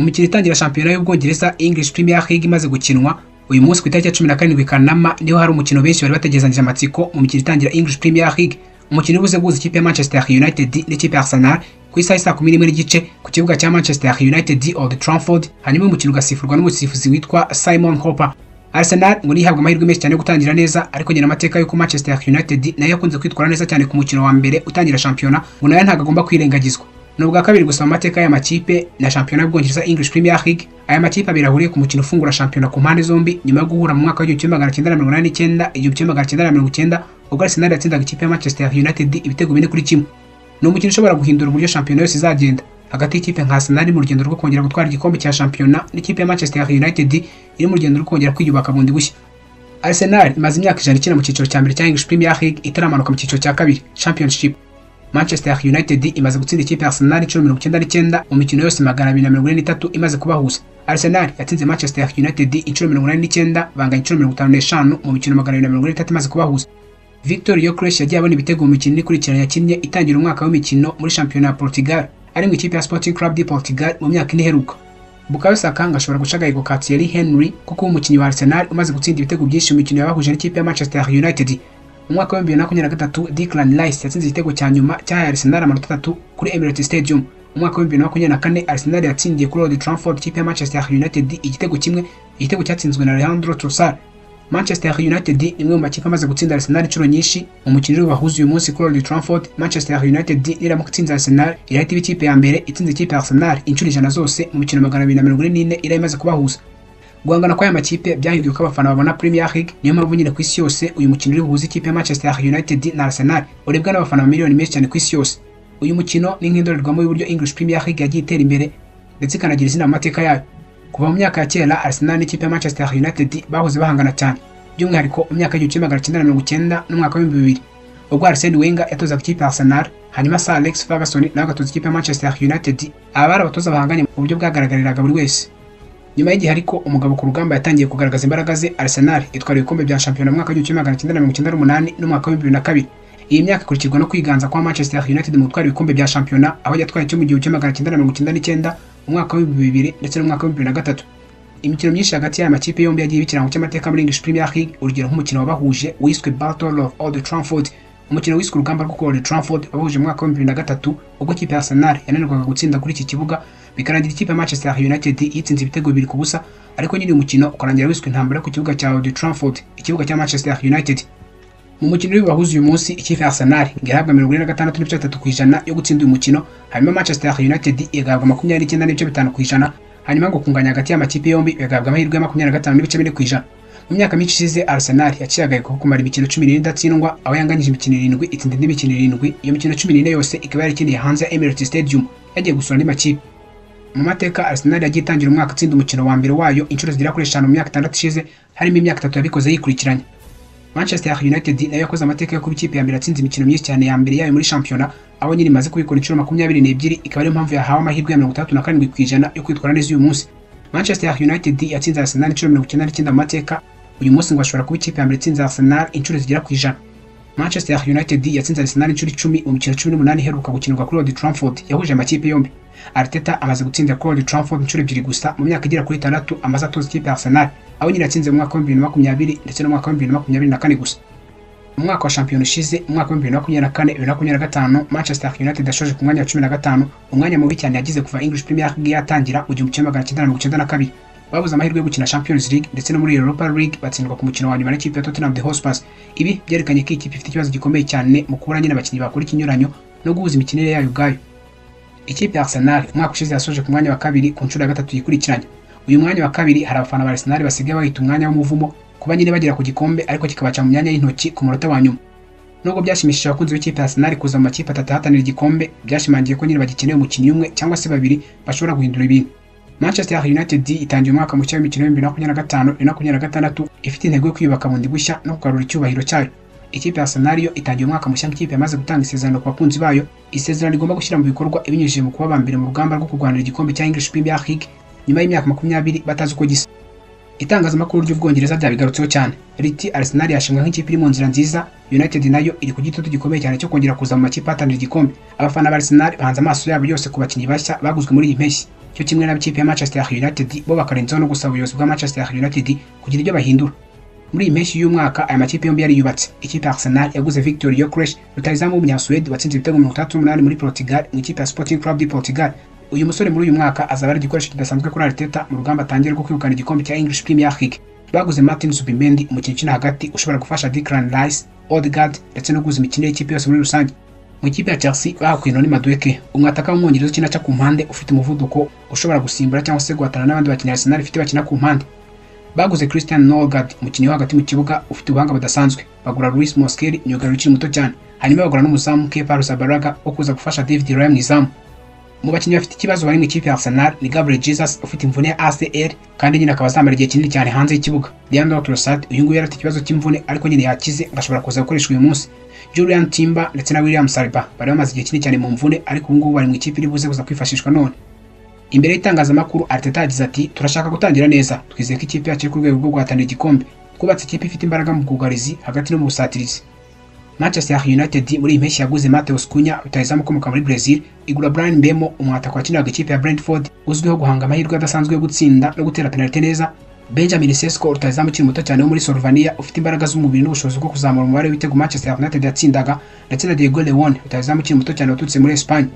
mikino itangira shampiyona y'Ubwongereza English Premier League imaze gukinwa uyu munsi ku itariki ya 17 Kanama niho hari umukino benshi bari bategezanije amatsiko mu mikino itangira English Premier League. Umukino ubuze guhuza ikipe ya Manchester United n'ikipe ya Arsenal ku isaha saa 11 n'igice ku kibuga cya Manchester United Old Trafford, hanyuma umukino ugasifurwa n'umusifuzi witwa Simon Hopper. Arsenal ngo nihabwa amahirwe menshi cyane yo gutangira neza, ariko nyina amateka yuko Manchester United nayo yakunze kwitwara neza cyane ku mukino wa mbere utangira shampiyona ngo nayo ntago agomba kwirengagizwa. Nubwo kabiri gusa mu mateka ya makipe na shampiyona y'Ubwongereza English Premier League, aya makipe abiri ahuriye ku mukino ufungura shampiyona ku mpande zombi nyuma yo guhura mu mwaka wa 1989 1990 ubwo Arsenal yatsindaga ikipe ya Manchester United ibitego 4-1. Ni umukino ushobora guhindura uburyo shampiyona yose izagenda hagati y'ikipe nka Arsenal mu rugendo rwo kongera gutwara igikombe cya shampiyona n'ikipe ya Manchester United iri mu rugendo rwo kongera kwiyubaka bundi bushya. Arsenal imaze imyaka 100 ikina mu cyiciro cya mbere cya English Premier League itaramanuka mu cyiciro cya kabiri Championship. Manchester United imaze gutsinda ikipe ya Arsenal 99 mu mikino yose 243 imaze kubahuza. Arsenal yatsinze Manchester United 99 banganya 55 mu mikino 243 imaze kubahuza. Victor Gyökeres yagiye abona ibitego mu mikino ikurikiranye yakinnye itangira umwaka w'imikino muri shampiyona ya Portugal ari mu ikipe ya Sporting Club de Portugal mu myaka ine iheruka. Bukayo Saka ashobora guca agahigo ka Thierry Henry kuko umukinnyi wa Arsenal umaze gutsinda ibitego byinshi mu mikino yabahuje n'ikipe ya Manchester United. Mu mwaka wa 2023 Declan Rice yatsinze igitego cya nyuma cya Arsenal amanota 3 kuri Emirates Stadium. Mu mwaka wa 2024 Arsenal yatsindiye kuri Old Trafford ikipe ya Manchester United igitego kimwe, igitego cyatsinzwe na Leandro Trossard. Manchester United imwe mu makipe amaze gutsinda Arsenal inshuro nyinshi mu mukino bahuza uyu munsi kuri Old Trafford. Manchester United niramuka itsinze Arsenal irahita iba ikipe ya mbere itsinze ikipe ya Arsenal inshuro 100 zose mu mikino 244 irayimaze kubahuza. Guhangana kwa aya makipe byahinduye ko abafana babona Premier League, niyo mpamvu nyine ku isi yose uyu mukino uri buhuze ikipe ya Manchester United na Arsenal urebwa n'abafana miliyoni menshi cyane ku isi yose. Uyu mukino ni nk'indorerwamo y'uburyo English Premier League yagiye itera imbere ndetse ikanagira izina mu mateka yayo. Kuva mu myaka ya kera Arsenal n'ikipe ya Manchester United bahoze bahangana cyane, by'umwihariko mu myaka y'1990 n'umwaka wa 2000 ubwo Arsene Wenger yatozaga ikipe ya Arsenal, hanyuma Sir Alex Ferguson nawe agatoza ikipe ya Manchester United. Abari abatoza bahanganye mu buryo bwagaragariraga buri wese. Nyuma y'igihe ariko umugabo ku rugamba yatangiye kugaragaza imbaraga ze, Arsenal itwara ibikombe bya shampiyona mu mwaka wa 1998 n'umwaka wa 2002. Iyi myaka ikurikirwa no kwiganza kwa Manchester United mu gutwara ibikombe bya shampiyona, aho yatwaye cyo mu 1999 mu mwaka wa 2000 ndetse n'umwaka wa 2003. Imikino myinshi hagati y'aya makipe yombi yagiye bikirango cy'amateka muri English Premier League, urugero nk'umukino wabahuje wiswe Battle of Old Trafford. Umukino wiswe urugamba rwo Old Trafford wabahuje mu mwaka wa 2003 ubwo ikipe ya Arsenal yananirwaga gutsinda kuri iki kibuga, bikarangira ikipe ya Manchester United yitsinze ibitego 2-0, ariko nyine umukino ukarangira wiswe intambara ku kibuga cya Old Trafford, ikibuga cya Manchester United. Mu mukino w'abahuza uyu munsi ikipe ya Arsenal ihabwa 46.3% yo gutsinda uyu mukino, hanyuma Manchester United igahabwa 29.5%, hanyuma ngo kunganya hagati y'amakipe yombi bigahabwa amahirwe ya 25.4%. Mu myaka myinshi ishize Arsenal yaciyagaye ko kumara imikino 14 idatsindwa, aho yanganyije imikino 7 itsinda indi mikino 7. Iyo mikino 14 yose ikaba yarakindiye hanze ya Emirates Stadium yagiye gusura andi makipe. Mu mateka Arsenal yagiye itangira umwaka itsinda umukino wa mbere wayo inshuro zigera kuri 5 mu myaka 6 ishize, harimo imyaka 3 yabikoze yikurikiranye. Manchester United nayo yakoze amateka yo kuba ikipe ya mbere atsinze imikino myinshi cyane ya mbere yayo muri shampiyona, aho nyine imaze kubikora inshuro 22, ikaba ari impamvu yahawe amahirwe ya 37% yo kwitwara neza uyu munsi. Manchester United yatsinze Arsenal inshuro 99 mu mateka, uyu munsi ngo ashobora kuba ikipe ya mbere itsinze Arsenal inshuro zigera ku 100. Manchester United yatsinze Arsenal inshuro 10 mu mikino 18 iheruka gukinirwa kuri Old Trafford yahuje amakipe yombi. Arteta amaze gutsinda kuri Old Trafford inshuro 2 gusa mu myaka igera kuri 6 amaze atoza ikipe ya Arsenal, aho nyine yatsinze mu mwaka wa 2020 ndetse no mu mwaka wa 2024 gusa. Mu mwaka wa shampiyona ishize, mu mwaka wa 2024-2025 Manchester United yashoje ku mwanya wa 15, umwanya mubi cyane yagize kuva English Premier League yatangira mu 1992. Babuze amahirwe yo gukina Champions League ndetse no muri Europa League batsindwa ku mukino wa nyuma n'ikipe ya Tottenham Hotspur. Ibi byerekanye ko ikipe ifite ikibazo gikomeye cyane mu kubura nyine abakinnyi bakora ikinyuranyo no guhuza imikinire yayo ubwayo. Ikipe ya Arsenal umwaka ushize yasoje ku mwanya wa 2 ku nshuro ya 3 yikurikiranye. Uyu mwanya wa 2 hari abafana ba Arsenal basigaye bahita umwanya w'umuvumo kuba nyine bagera ku gikombe, ariko kikabaca mu myanya y'intoki ku munota wa nyuma. Nubwo byashimishije abakunzi b'ikipe ya Arsenal kuza mu makipe atahatanira igikombe, byashimangiye ko nyine bagikeneye umukinnyi umwe cyangwa se babiri bashobora guhindura ibintu. Manchester United itangiye umwaka mushya w'imikino ya 2025-2026 ifite intego yo kwiyubaka bundi bushya no kugarura icyubahiro cyayo. Ikipe ya Arsenal yo itangiye umwaka mushya nk'ikipe yamaze gutanga isezerano ku bakunzi bayo, isezerano rigomba gushyira mu bikorwa ibinyujije mu kuba bambere mu rugamba rwo kurwanira igikombe cya English Premier League nyuma y'imyaka 20 batazi uko gisa. Itangazamakuru ry'Ubwongereza byabigarutseho cyane, riti Arsenal yashimwe nk'ikipe iri mu nzira nziza, United nayo iri ku gitutu gikomeye cyane cyo kongera kuza mu makipe ahatanira igikombe. Abafana ba Arsenal bahanze amaso yabo yose ku bakinnyi bashya baguzwe muri iyi mpeshyi. cyo kimwe n'abakipe ya Manchester United bo bakarenzaho no gusaba ubuyobozi bwa Manchester United kugira ibyo bahindura. Muri iyi mpeshyi y'umwaka aya makipe yombi yari yubatse. Ikipe ya Arsenal yaguze Victor Gyökeres rutahizamu w'umunyasuwede watsinze ibitego 38 muri Portugal mu ikipe ya Sporting Club de Portugal. Uyu musore muri uyu mwaka azaba ari igikoresho kidasanzwe kuri Arteta mu rugamba atangira rwo kwirukana igikombe cya English Premier League. Baguze Martin Zubimendi umukinnyi ukina hagati ushobora gufasha Declan Rice, Odegaard ndetse no guza imikino y'ikipe yose muri rusange. Mu ikipe ya Chelsea bahakuye Noni Madueke umwataka w'umwongereza ukina aca ku mpande ufite umuvuduko ushobora gusimbura cyangwa se guhatana n'abandi bakinnyi Arsenal ifite bakina ku mpande. Baguze Christian Norgard umukinnyi wo hagati mu kibuga ufite ubuhanga budasanzwe. Bagura Luis Mosquera myugariro ukiri muto cyane. Hanyuma bagura n'umuzamu Kepa Arrizabalaga wo kuza gufasha David Raya mu izamu. Mu bakinnyi bafite ikibazo bari mu ikipe ya Arsenal ni Gabriel Jesus ufite imvune ya ACL kandi nyine akaba azamara igihe kinini cyane hanze y'ikibuga. Leandro Trossard uyu nguyu yarafite ikibazo cy'imvune ariko nyine yakize agashobora kuza gukoreshwa uyu munsi. Julian Timber ndetse na William Saliba bari bamaze igihe kinini cyane mu mvune ariko ubu ngubu bari mu ikipe iri buze kuza kwifashishwa none. Imbere y'itangazamakuru Arteta yagize ati turashaka gutangira neza twizeye ko ikipe yacu ku rwego rwo guhatanira igikombe twubatse ikipe ifite imbaraga mu bwugarizi hagati no mu busatirizi. Manchester United muri iyi mpeshyi yaguze Matheus Cunha rutahizamu ukomoka muri Brazil, igura Brian Mbemo umwataka wakiniraga ikipe ya Brentford uzwiho guhanga amahirwe adasanzwe yo gutsinda no gutera penalty neza, Benjamin Sesko rutahizamu ukiri muto cyane wo muri Slovenia ufite imbaraga z'umubiri n'ubushobozi bwo kuzamura umubare w'ibitego Manchester United yatsindaga, ndetse na Diego Leone rutahizamu ukiri muto cyane waturutse muri Espagne.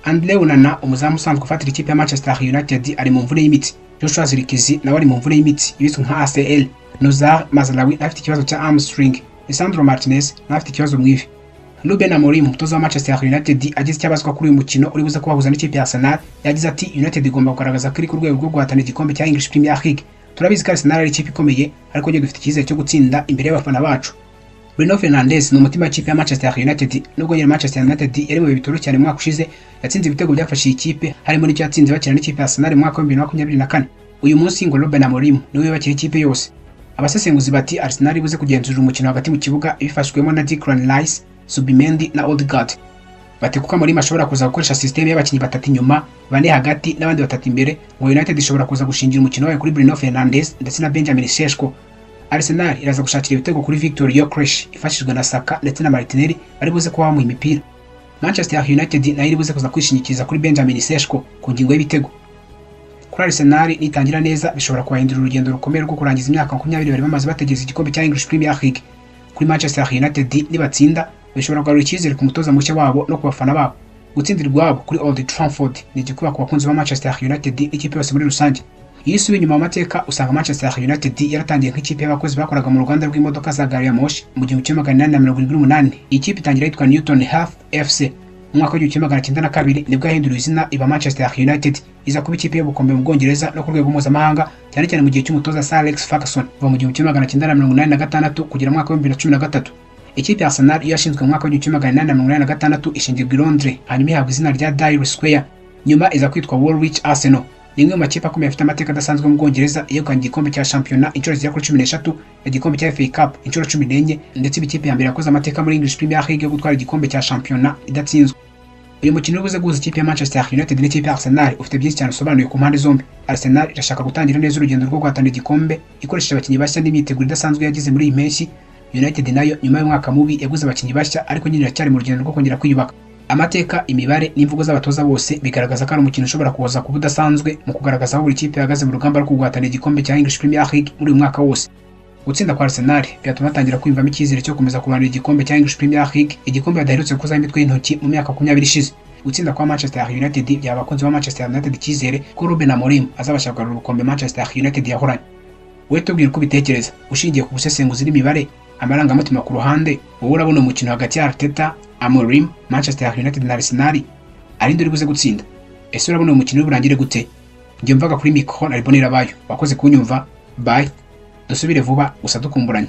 Andre Onana umuzamu usanzwe ufatira ikipe ya Manchester United ari mu mvune y'imitsi. Joshua Zirkzee nawe ari mu mvune y'imitsi ibizwi nka ACL. Nozar Mazraoui afite ikibazo cya hamstring. Lisandro Martinez nawe afite ikibazo mu ivi. Ruben Amorim umutoza wa Manchester United agize icyabazwa kuri uyu mukino uri buze kubahuza n'ikipe ya Arsenal yagize ati United igomba kugaragaza ko iri ku rwego rwo guhatanira igikombe cya English Premier League. Turabizi ko Arsenal ari ikipe ikomeye ariko njye dufite icyizere cyo gutsinda imbere y'abafana bacu. Bruno Fernandes ni umutima w'ikipe ya Manchester United nubwo nyine Manchester United yari mu bitoro cyane mu mwaka ushize yatsinze ibitego byafashe ikipe harimo n'icyo yatsinze bakina n'ikipe ya Arsenal mu mwaka wa 2024. Uyu munsi ngo Ruben Amorim niwe bakira ikipe yose. Abasesenguzi bati Arsenal ibuze kugenzura umukino hagati mu kibuga ibifashwemo na Declan Rice, Zubimendi na Odegaard. Bati kuko Amorim ashobora kuza gukoresha system y'abakinnyi batatu inyuma, bane hagati n'abandi batatu imbere, ngo United ishobora kuza gushingira umukino wayo kuri Bruno Fernandes ndetse na Benjamin Sesko. Arsenal iraza gushakira ibitego kuri Victor Gyökeres ifashijwe na Saka ndetse na Martinelli bari buze kuba mu imipira. Manchester United nayo iri buze kuza kwishingikiriza kuri Benjamin Sesko ku ngingo y'ibitego. Kuri Arsenal nitangira neza bishobora kubahindura urugendo rukomeye rwo kurangiza imyaka 20 bari bamaze bategeza igikombe cya English Premier League. Kuri Manchester United nibatsinda bishobora kugarura icyizere ku mutoza mushya wabo no ku bafana babo. Gutsindirwa wabo kuri Old Trafford ni igikuba ku bakunzi ba Manchester United n'ikipe yose muri rusange. Iyo usubiye inyuma mu mateka usanga Manchester United yaratangiye nk'ikipe y'abakozi bakoraga mu ruganda rw'imodoka za gari ya moshi mu 1878. Iyi kipe itangira yitwa Newton Heath FC. Mu mwaka wa 1902 nibwo yahinduriwe izina iba Manchester United iza kuba ikipe y'ubukombe mu Bwongereza no ku rwego mpuzamahanga cyane cyane mu gihe cy'umutoza Sir Alex Ferguson kuva mu 1986 kugera mu mwaka wa 2013. Ikipe ya Arsenal yashinzwe mu mwaka wa 1986 ishingirwa i Londres hanyuma ihabwa izina rya Dial Square, nyuma iza kwitwa Woolwich Arsenal. Ni imwe mu makipe akomeye afite amateka adasanzwe mu Bwongereza yegukanye igikombe cya shampiyona inshuro zigera kuri 13, igikombe cya FA Cup inshuro 14 ndetse ikipe ya mbere yakoze amateka muri English Premier League yo gutwara igikombe cya shampiyona idatsinzwe. Uyu mukino ubuze guhuza ikipe ya Manchester United n'ikipe ya Arsenal ufite byinshi cyane usobanuye ku mpande zombi. Arsenal irashaka gutangira neza urugendo rwo guhatanira igikombe ikoresheje abakinnyi bashya n'imyiteguro idasanzwe yagize muri iyi mpeshyi. United nayo nyuma y'umwaka mubi yaguze abakinnyi bashya ariko nyine iracyari mu rugendo rwo kongera kwiyubaka. Amateka, imibare n'imvugo z'abatoza bose bigaragaza ko ari umukino ushobora kuza kuba udasanzwe mu kugaragaza aho buri kipe ihagaze mu rugamba rwo guhatanira igikombe cya English Premier League muri uyu mwaka wose. Gutsinda kwa Arsenal byatuma batangira kwiyumvamo icyizere cyo kumeza kubanira igikombe cya English Premier League, igikombe badaherutse kuzaho imitwe y'intoki mu myaka 20 ishize. Gutsinda kwa Manchester United by'abakunzi ba Manchester United icyizere ko Ruben Amorim azabasha kugarura ubukombe Manchester United yahoranye. We tubwire uko bitekereza ushingiye ku busesenguzi n'imibare, amarangamutima ku ruhande, wowe urabona umukino hagati ya Arteta, Amorim, Manchester United na Arsenal ari ndori buze gutsinda. Ese urabona umukino w'urangire gute? Njye mvaga kuri micro na Ribonera bayo wakoze kunyumva. Bye, dusubire vuba gusa dukumburanye.